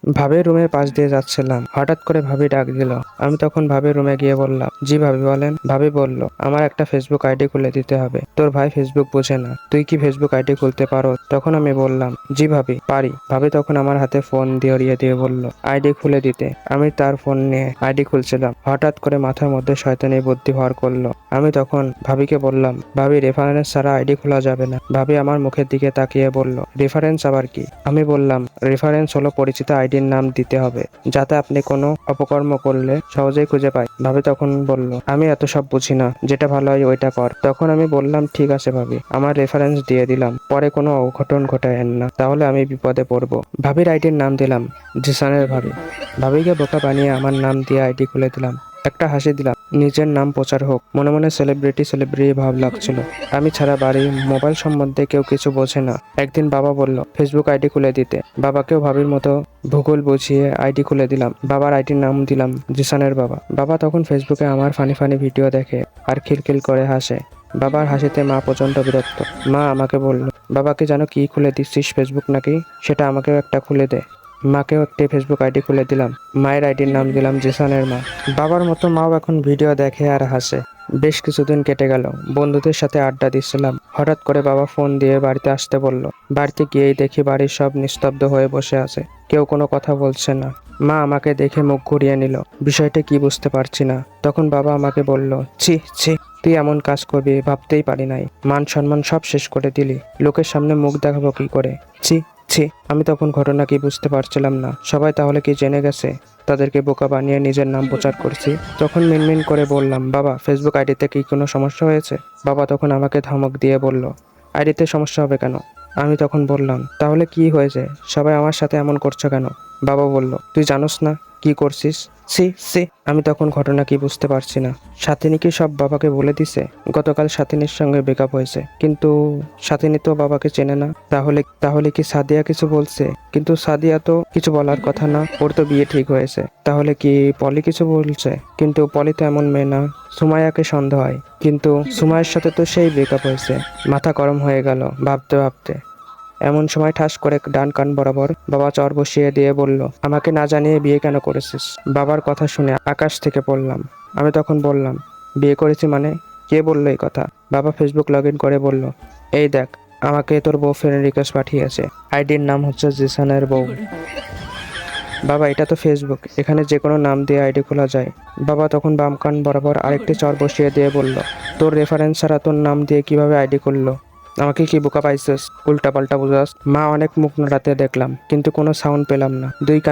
ভাবির রুমের পাশ দিয়ে যাচ্ছিলাম, হঠাৎ করে ভাবি ডাক দিল। আমি তখন ভাবির রুমে গিয়ে বললাম, জি ভাবি বলেন। ভাবি বলল, আমার একটা ফেসবুক আইডি খুলে দিতে হবে, তোর ভাই ফেসবুক বোঝে না, তুই কি ফেসবুক আইডি খুলতে পারো? তখন আমি বললাম, জি ভাবি পারি। ভাবি তখন আমার হাতে ফোন দিয়ে বলল, আইডি খুলে দিতে। আমি তার ফোন নিয়ে আইডি খুলছিলাম, হঠাৎ করে মাথার মধ্যে শয়তানি বুদ্ধি ভর করলো। আমি তখন ভাবিকে বললাম, ভাবি রেফারেন্স ছাড়া আইডি খোলা যাবে না। ভাবি আমার মুখের দিকে তাকিয়ে বলল, রেফারেন্স আবার কি? আমি বললাম, রেফারেন্স হলো পরিচিত আইডির নাম দিতে হবে, যাতে আপনি কোনো অপকর্ম করলে সহজেই খুঁজে পায়। ভাবি তখন বলল, আমি এত সব বুঝি না, যেটা ভালো হয় ওইটা কর। তখন আমি বললাম, ঠিক আছে ভাবি, আমার রেফারেন্স দিয়ে দিলাম, পরে কোনো অঘটন ঘটায়েন না, তাহলে আমি বিপদে পড়বো। ভাবির আইডির নাম দিলাম জিসানের ভাবি। ভাবিকে বোকা বানিয়ে আমার নাম দিয়ে আইডি খুলে দিলাম। একটা হাসি দিলাম, নিজের নাম প্রচার হোক। মনে মনে সেলিব্রিটি ভাব লাগছিল। আমি ছাড়া বাড়ি মোবাইল সম্বন্ধে কেউ কিছু বোঝে না। একদিন বাবা বলল ফেসবুক আইডি খুলে দিতে। বাবাকেও ভাবির মতো ভূগোল বুঝিয়ে আইডি খুলে দিলাম। বাবার আইডির নাম দিলাম জিসানের বাবা। বাবা তখন ফেসবুকে আমার ফানি ফানি ভিডিও দেখে আর খিলখিল করে হাসে। বাবার হাসিতে মা প্রচন্ড বিরক্ত। মা আমাকে বলল, বাবাকে জানো কি খুলে দিচ্ছিস, ফেসবুক নাকি? সেটা আমাকেও একটা খুলে দে। মাকেও একটি ফেসবুক আইডি খুলে দিলাম। মায়ের আইডির নাম দিলাম জিসানের মা। বাবার মতো মাও এখন ভিডিও দেখে আর হাসে। বেশ কিছুদিন কেটে গেল, বন্ধুদের সাথে আড্ডা দিচ্ছিলাম। হঠাৎ করে বাবা ফোন দিয়ে বাড়িতে আসতে বলল। বাড়িতে গিয়েই দেখি বাড়ির সব নিস্তব্ধ হয়ে বসে আছে, কেউ কোনো কথা বলছে না। মা আমাকে দেখে মুখ ঘুরিয়ে নিল, বিষয়টা কি বুঝতে পারছি না। তখন বাবা আমাকে বলল, ছি ছি, তুই এমন কাজ করবি ভাবতেই পারি নাই, মান সম্মান সব শেষ করে দিলি, লোকের সামনে মুখ দেখাবো কি করে, ছি ছি। আমি তখন ঘটনা কি বুঝতে পারছিলাম না। সবাই তাহলে কি জেনে গেছে তাদেরকে বোকা বানিয়ে নিজের নাম প্রচার করছি? তখন মিনমিন করে বললাম, বাবা ফেসবুক আইডিতে কি কোনো সমস্যা হয়েছে? বাবা তখন আমাকে ধমক দিয়ে বলল, আইডিতে সমস্যা হবে কেন? আমি তখন বললাম, তাহলে কি হয়েছে, সবাই আমার সাথে এমন করছো কেন? বাবা বলল, তুই জানোস না কি করছিস? সি সি। আমি তখন ঘটনা কি বুঝতে পারছি না। সাথিনী কি সব বাবাকে বলে দিছে? গতকাল সাথিনীর সঙ্গে ব্রেকআপ হয়েছে, কিন্তু সাথিনী তো বাবাকে চেনে না। তাহলে তাহলে কি সাদিয়া কিছু বলছে? কিন্তু সাদিয়া তো কিছু বলার কথা না, ওর তো বিয়ে ঠিক হয়েছে। তাহলে কি পলি কিছু বলছে? কিন্তু পলি তো এমন মেয়ে না। সুমাইয়াকে সন্দেহ হয়, কিন্তু সুমাইয়ের সাথে তো সেই ব্রেকআপ হয়েছে। মাথা গরম হয়ে গেল ভাবতে ভাবতে। এমন সময় ঠাস করে ডান কান বরাবর বাবা চর বসিয়ে দিয়ে বলল, আমাকে না জানিয়ে বিয়ে কেন করেছিস? বাবার কথা শুনে আকাশ থেকে পড়লাম। আমি তখন বললাম, বিয়ে করেছি মানে? কে বললো এই কথা? বাবা ফেসবুক লগ ইন করে বলল, এই দেখ, আমাকে তোর বউ ফ্রেন্ড রিকোয়েস্ট পাঠিয়েছে, আইডির নাম হচ্ছে জিসানের বউ। বাবা এটা তো ফেসবুক, এখানে যে কোনো নাম দিয়ে আইডি খোলা যায়। বাবা তখন বাম কান বরাবর আরেকটি চর বসিয়ে দিয়ে বলল, তোর রেফারেন্স ছাড়া তোর নাম দিয়ে কিভাবে আইডি করলো? আমাকে কি বোকা পাইছিস? উল্টা পাল্টা বুঝাস? মা অনেক মুখ নাড়াতে দেখলাম, কিন্তু কোনো সাউন্ড পেলাম না। দুই কান